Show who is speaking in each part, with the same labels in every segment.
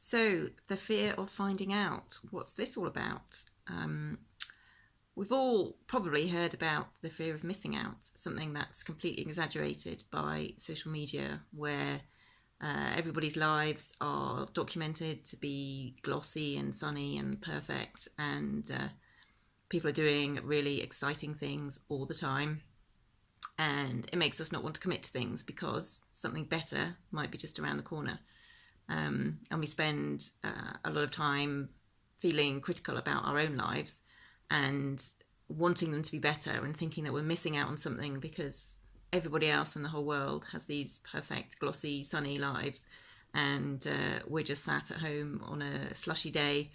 Speaker 1: So, the fear of finding out. What's this all about? We've all probably heard about the fear of missing out, something that's completely exaggerated by social media, where everybody's lives are documented to be glossy and sunny and perfect, and people are doing really exciting things all the time. And it makes us not want to commit to things because something better might be just around the corner. And we spend a lot of time feeling critical about our own lives and wanting them to be better and thinking that we're missing out on something because everybody else in the whole world has these perfect, glossy, sunny lives, and we're just sat at home on a slushy day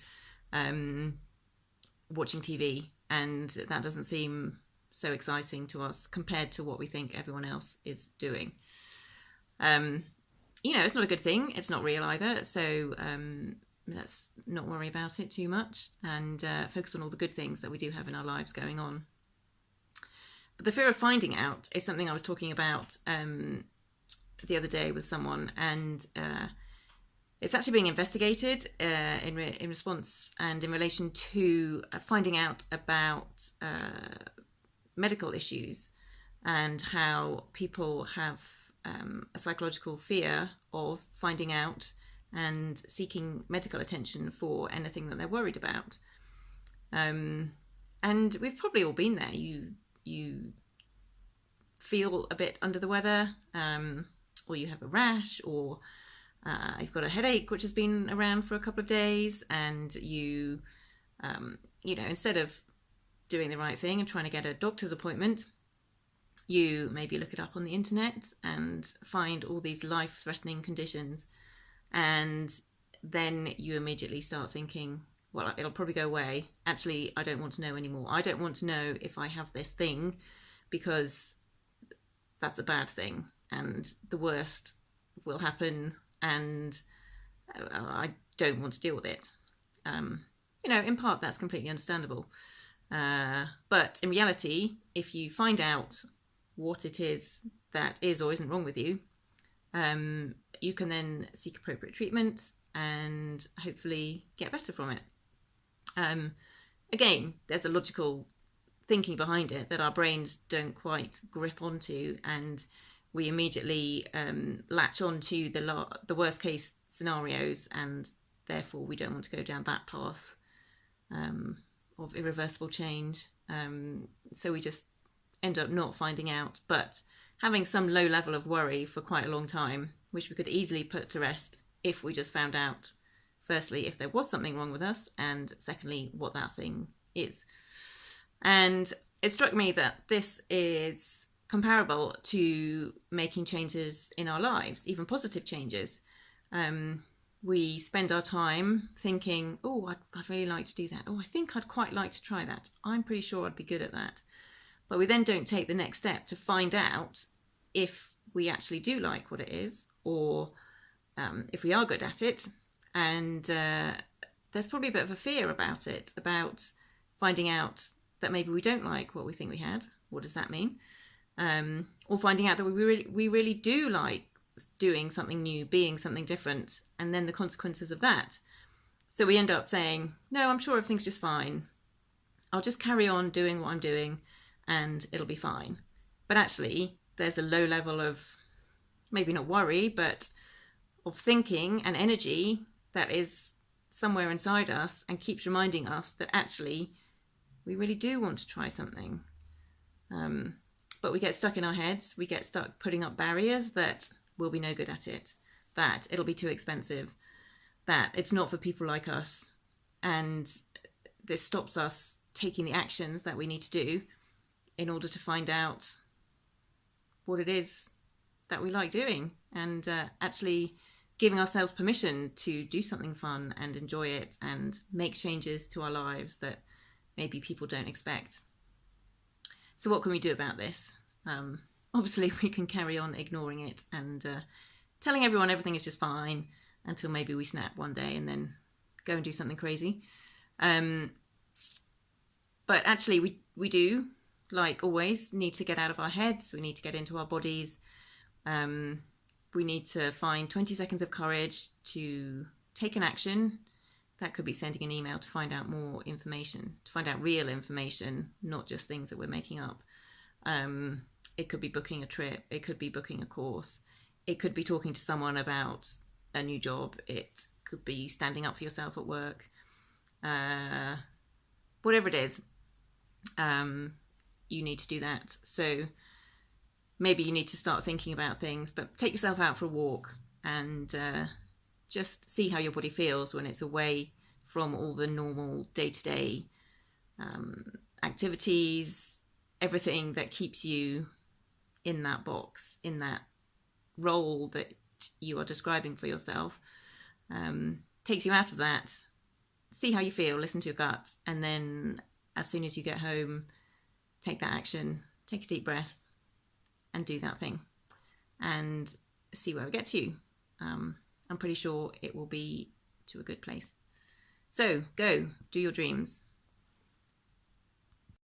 Speaker 1: watching TV, and that doesn't seem so exciting to us compared to what we think everyone else is doing. It's not a good thing. It's not real either. So let's not worry about it too much and focus on all the good things that we do have in our lives going on. But the fear of finding out is something I was talking about the other day with someone, and it's actually being investigated in response and in relation to finding out about medical issues and how people have a psychological fear of finding out and seeking medical attention for anything that they're worried about. And we've probably all been there. You feel a bit under the weather, or you have a rash, or you've got a headache which has been around for a couple of days, and you instead of doing the right thing and trying to get a doctor's appointment, you maybe look it up on the internet and find all these life-threatening conditions, and then you immediately start thinking, well, it'll probably go away. Actually, I don't want to know anymore. I don't want to know if I have this thing because that's a bad thing and the worst will happen and I don't want to deal with it. In part, that's completely understandable. But in reality, if you find out what it is that is or isn't wrong with you, you can then seek appropriate treatment and hopefully get better from it. Again, there's a logical thinking behind it that our brains don't quite grip onto, and we immediately latch onto the worst case scenarios, and therefore we don't want to go down that path of irreversible change. So we just end up not finding out, but having some low level of worry for quite a long time, which we could easily put to rest if we just found out, firstly, if there was something wrong with us, and secondly, what that thing is. And it struck me that this is comparable to making changes in our lives, even positive changes. We spend our time thinking, oh, I'd really like to do that. Oh, I think I'd quite like to try that. I'm pretty sure I'd be good at that. But we then don't take the next step to find out if we actually do like what it is, or if we are good at it. And there's probably a bit of a fear about it, about finding out that maybe we don't like what we think we had. What does that mean? Or finding out that we really do like doing something new, being something different, and then the consequences of that. So we end up saying, no, I'm sure everything's just fine. I'll just carry on doing what I'm doing and it'll be fine. But actually, there's a low level of, maybe not worry, but of thinking and energy that is somewhere inside us and keeps reminding us that actually we really do want to try something. But we get stuck in our heads. We get stuck putting up barriers that we'll be no good at it, that it'll be too expensive, that it's not for people like us. And this stops us taking the actions that we need to do in order to find out what it is that we like doing, and actually giving ourselves permission to do something fun and enjoy it and make changes to our lives that maybe people don't expect. So what can we do about this? Obviously, we can carry on ignoring it and telling everyone everything is just fine until maybe we snap one day and then go and do something crazy. But actually, we do, like always, need to get out of our heads. We need to get into our bodies. We need to find 20 seconds of courage to take an action. That could be sending an email to find out more information, to find out real information, not just things that we're making up. It could be booking a trip. It could be booking a course. It could be talking to someone about a new job. It could be standing up for yourself at work. Whatever it is, you need to do that. So maybe you need to start thinking about things, but take yourself out for a walk and just see how your body feels when it's away from all the normal day-to-day activities, everything that keeps you in that box, in that role that you are describing for yourself. Takes you out of that. See how you feel, listen to your gut, and then as soon as you get home, take that action, take a deep breath, and do that thing, and see where it gets you. I'm pretty sure it will be to a good place. So go, do your dreams.